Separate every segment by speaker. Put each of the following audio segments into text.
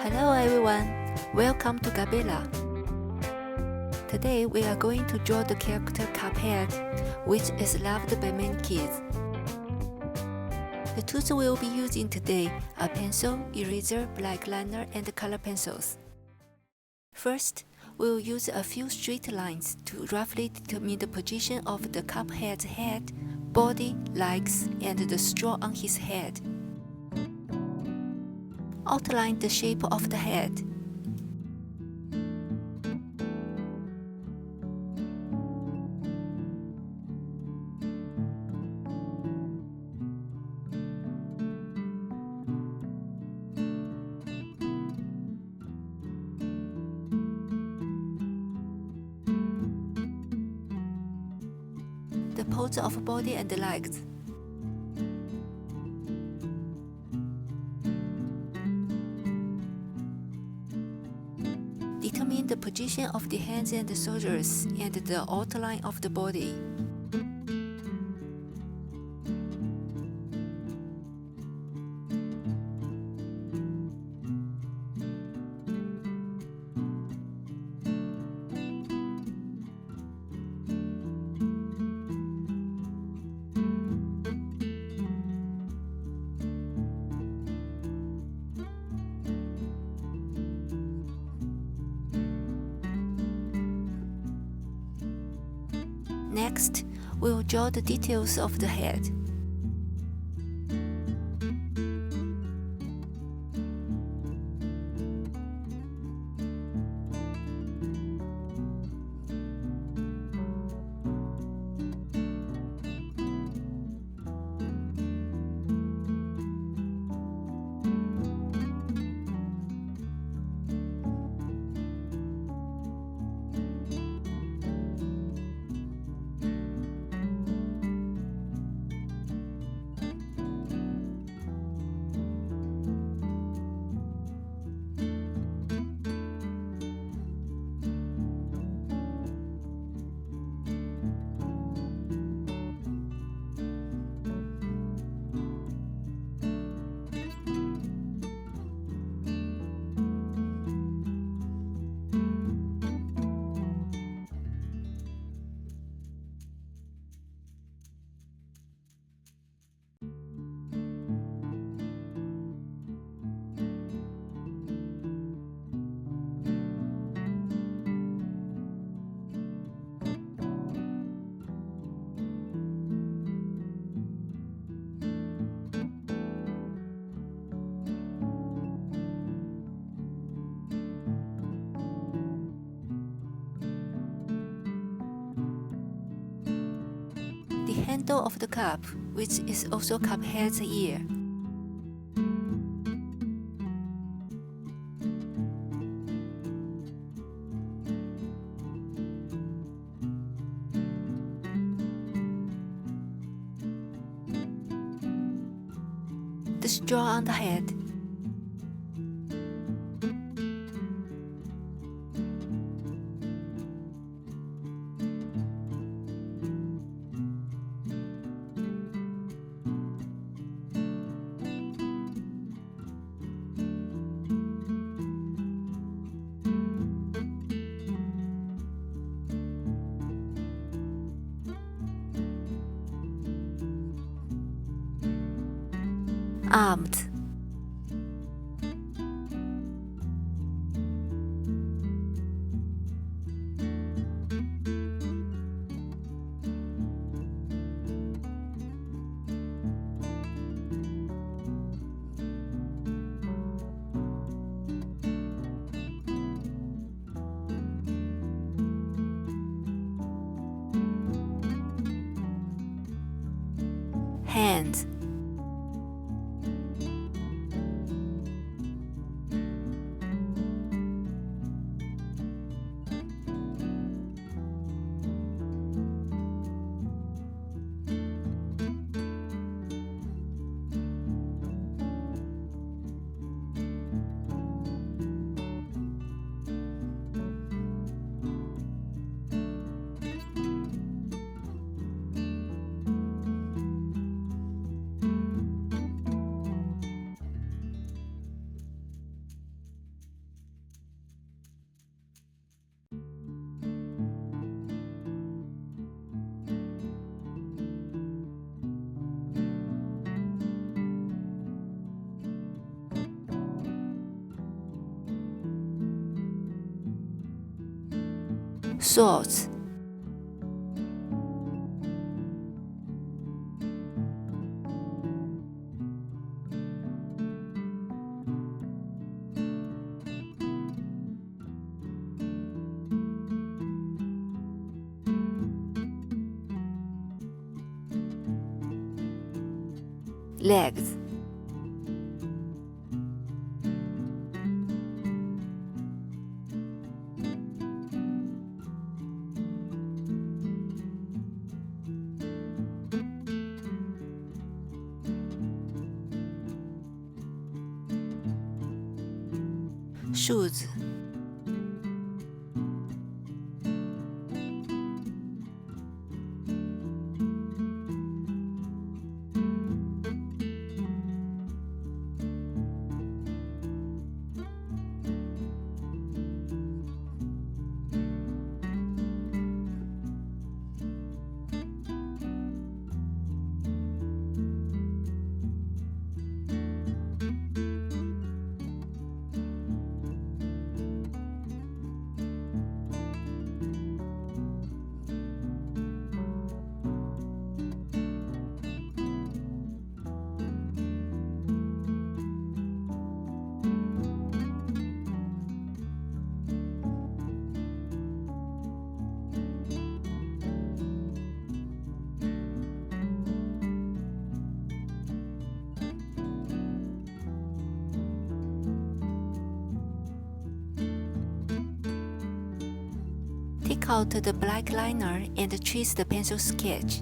Speaker 1: Hello everyone, welcome to Gabella. Today we are going to draw the character Cuphead, which is loved by many kids. The tools we will be using today are pencil, eraser, black liner, and color pencils. First, we will use a few straight lines to roughly determine the position of the Cuphead's head, body, legs, and the straw on his head. Outline the shape of the head. The pose of body and legs. Determine the position of the hands and the shoulders and the outline of the body. Next, we will draw the details of the head. The handle of the cup, which is also Cuphead's ear. The straw on the head. Arms. Hands. Shorts. Legs. Shoes. Take out the black liner and trace the pencil sketch.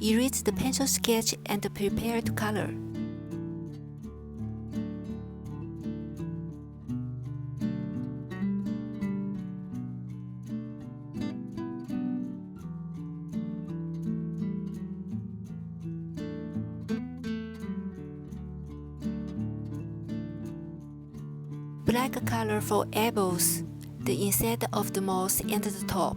Speaker 1: Erase the pencil sketch and prepare to color. Black color for elbows, the inside of the mouth and the top.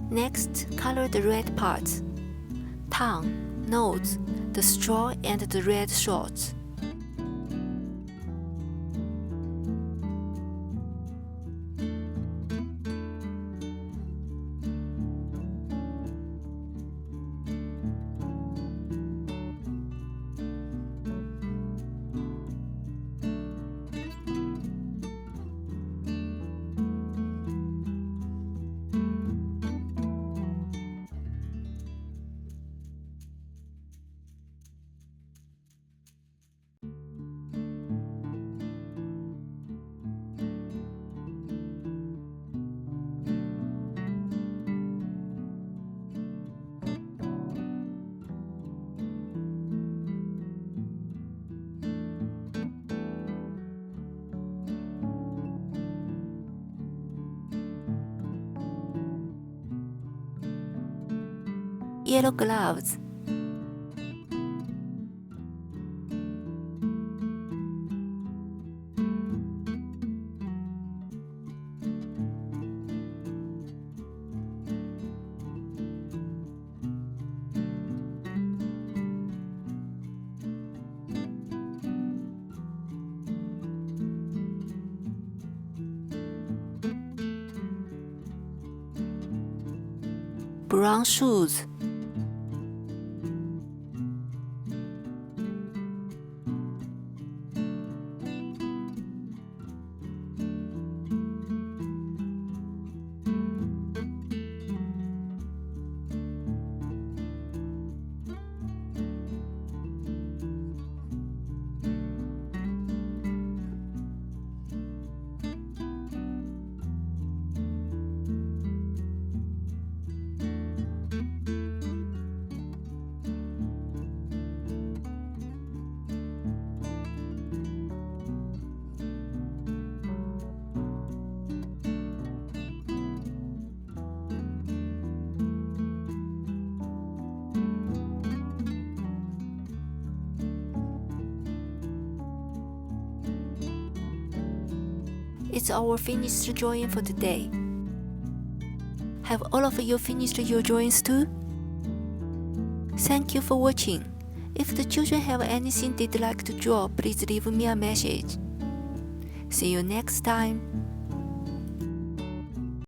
Speaker 1: Next, color the red parts: tongue, nose, the straw, and the red shorts. Yellow gloves. brown shoes. It's our finished drawing for today. Have all of you finished your drawings too? Thank you for watching. If the children have anything they'd like to draw, please leave me a message. See you next time.